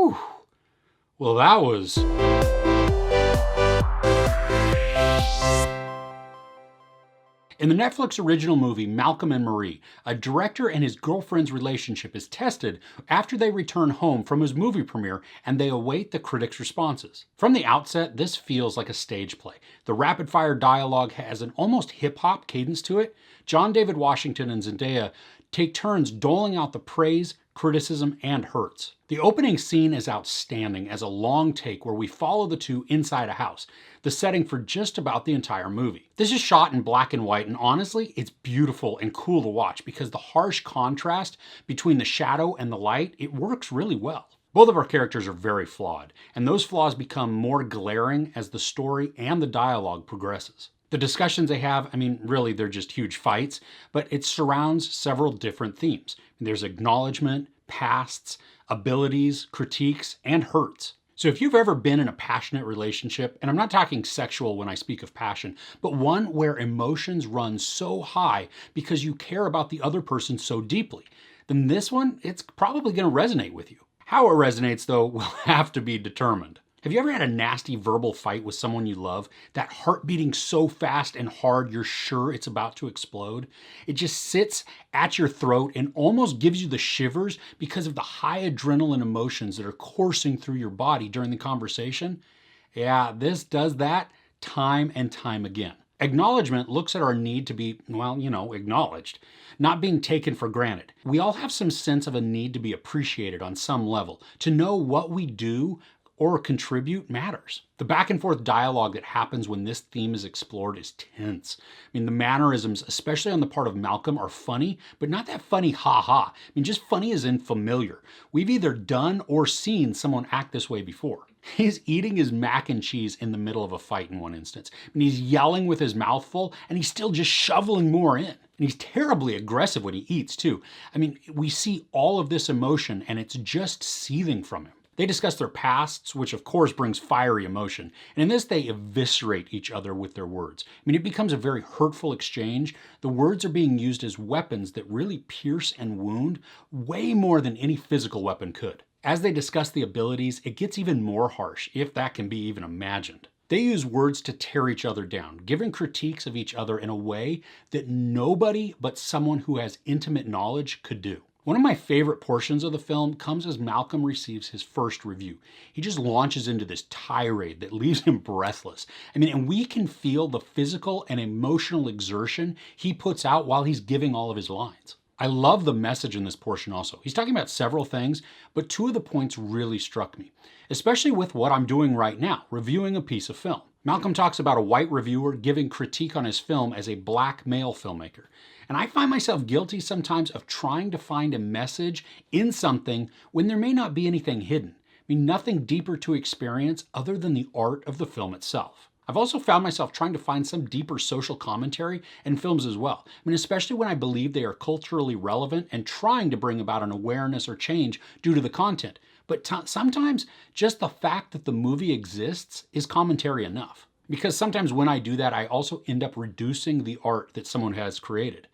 Whew. Well, that was... In the Netflix original movie Malcolm and Marie, a director and his girlfriend's relationship is tested after they return home from his movie premiere and they await the critics' responses. From the outset, this feels like a stage play. The rapid-fire dialogue has an almost hip-hop cadence to it. David Washington and Zendaya take turns doling out the praise, criticism, and hurts. The opening scene is outstanding as a long take where we follow the two inside a house, the setting for just about the entire movie. This is shot in black and white, and honestly, it's beautiful and cool to watch because the harsh contrast between the shadow and the light, it works really well. Both of our characters are very flawed, and those flaws become more glaring as the story and the dialogue progresses. The discussions they have, really they're just huge fights, but it surrounds several different themes. There's acknowledgement, pasts, abilities, critiques, and hurts. So if you've ever been in a passionate relationship, and I'm not talking sexual when I speak of passion, but one where emotions run so high because you care about the other person so deeply, then this one, it's probably going to resonate with you. How it resonates, though, will have to be determined. Have you ever had a nasty verbal fight with someone you love? That heart beating so fast and hard you're sure it's about to explode? It just sits at your throat and almost gives you the shivers because of the high adrenaline emotions that are coursing through your body during the conversation? Yeah, this does that time and time again. Acknowledgement looks at our need to be, acknowledged, not being taken for granted. We all have some sense of a need to be appreciated on some level, to know what we do or contribute matters. The back and forth dialogue that happens when this theme is explored is tense. The mannerisms, especially on the part of Malcolm, are funny, but not that funny ha-ha. Just funny as in familiar. We've either done or seen someone act this way before. He's eating his mac and cheese in the middle of a fight in one instance. He's yelling with his mouth full, and he's still just shoveling more in. And he's terribly aggressive when he eats, too. We see all of this emotion, and it's just seething from him. They discuss their pasts, which of course brings fiery emotion, and in this they eviscerate each other with their words. It becomes a very hurtful exchange. The words are being used as weapons that really pierce and wound way more than any physical weapon could. As they discuss the abilities, it gets even more harsh, if that can be even imagined. They use words to tear each other down, giving critiques of each other in a way that nobody but someone who has intimate knowledge could do. One of my favorite portions of the film comes as Malcolm receives his first review. He just launches into this tirade that leaves him breathless. And we can feel the physical and emotional exertion he puts out while he's giving all of his lines. I love the message in this portion also. He's talking about several things, but two of the points really struck me, especially with what I'm doing right now, reviewing a piece of film. Malcolm talks about a white reviewer giving critique on his film as a black male filmmaker. And I find myself guilty sometimes of trying to find a message in something when there may not be anything hidden. Nothing deeper to experience other than the art of the film itself. I've also found myself trying to find some deeper social commentary in films as well. Especially when I believe they are culturally relevant and trying to bring about an awareness or change due to the content. But sometimes just the fact that the movie exists is commentary enough. Because sometimes when I do that, I also end up reducing the art that someone has created.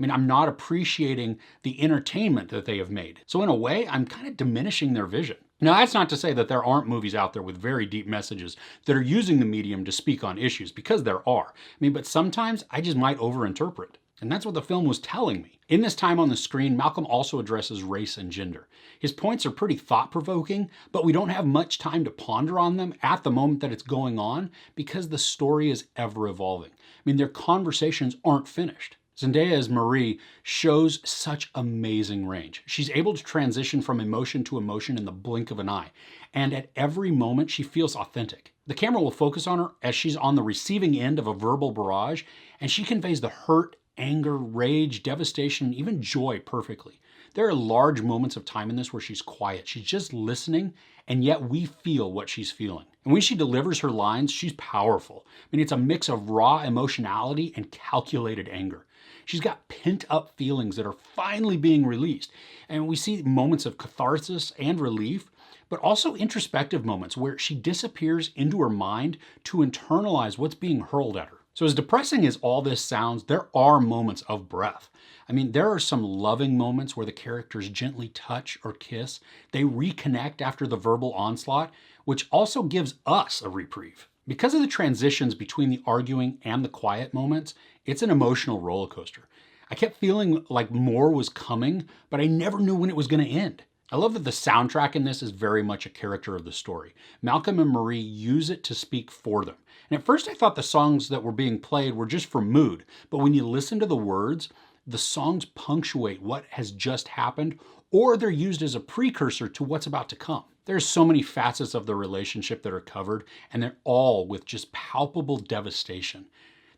I'm not appreciating the entertainment that they have made. So in a way, I'm kind of diminishing their vision. Now, that's not to say that there aren't movies out there with very deep messages that are using the medium to speak on issues, because there are. But sometimes I just might overinterpret. And that's what the film was telling me. In this time on the screen, Malcolm also addresses race and gender. His points are pretty thought-provoking, but we don't have much time to ponder on them at the moment that it's going on because the story is ever evolving. Their conversations aren't finished. Zendaya as Marie shows such amazing range. She's able to transition from emotion to emotion in the blink of an eye, and at every moment she feels authentic. The camera will focus on her as she's on the receiving end of a verbal barrage, and she conveys the hurt, anger, rage, devastation, and even joy perfectly. There are large moments of time in this where she's quiet. She's just listening, and yet we feel what she's feeling. And when she delivers her lines, she's powerful. It's a mix of raw emotionality and calculated anger. She's got pent-up feelings that are finally being released. And we see moments of catharsis and relief, but also introspective moments where she disappears into her mind to internalize what's being hurled at her. So as depressing as all this sounds, there are moments of breath. I mean, there are some loving moments where the characters gently touch or kiss. They reconnect after the verbal onslaught, which also gives us a reprieve. Because of the transitions between the arguing and the quiet moments, it's an emotional roller coaster. I kept feeling like more was coming, but I never knew when it was going to end. I love that the soundtrack in this is very much a character of the story. Malcolm and Marie use it to speak for them. And at first I thought the songs that were being played were just for mood, but when you listen to the words, the songs punctuate what has just happened, or they're used as a precursor to what's about to come. There's so many facets of the relationship that are covered, and they're all with just palpable devastation.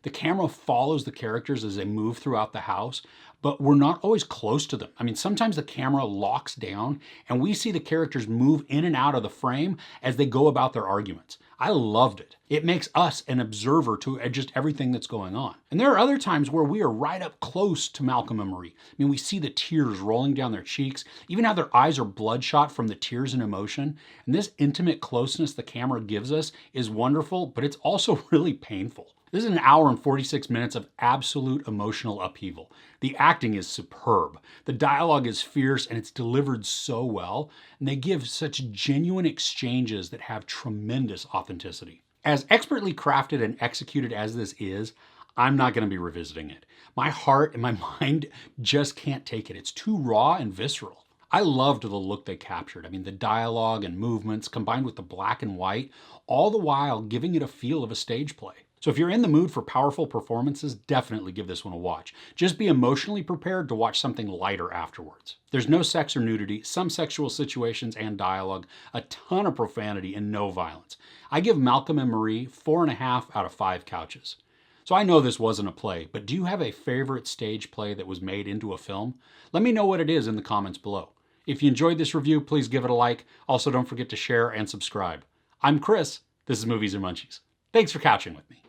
The camera follows the characters as they move throughout the house, but we're not always close to them. I mean, sometimes the camera locks down and we see the characters move in and out of the frame as they go about their arguments. I loved it. It makes us an observer to just everything that's going on. And there are other times where we are right up close to Malcolm and Marie. I mean, we see the tears rolling down their cheeks, even how their eyes are bloodshot from the tears and emotion. And this intimate closeness the camera gives us is wonderful, but it's also really painful. This is an hour and 46 minutes of absolute emotional upheaval. The acting is superb. The dialogue is fierce and it's delivered so well. And they give such genuine exchanges that have tremendous authenticity. As expertly crafted and executed as this is, I'm not going to be revisiting it. My heart and my mind just can't take it. It's too raw and visceral. I loved the look they captured. I mean, the dialogue and movements combined with the black and white, all the while giving it a feel of a stage play. So if you're in the mood for powerful performances, definitely give this one a watch. Just be emotionally prepared to watch something lighter afterwards. There's no sex or nudity, some sexual situations and dialogue, a ton of profanity, and no violence. I give Malcolm and Marie 4.5 out of 5 couches. So I know this wasn't a play, but do you have a favorite stage play that was made into a film? Let me know what it is in the comments below. If you enjoyed this review, please give it a like. Also, don't forget to share and subscribe. I'm Chris. This is Movies and Munchies. Thanks for couching with me.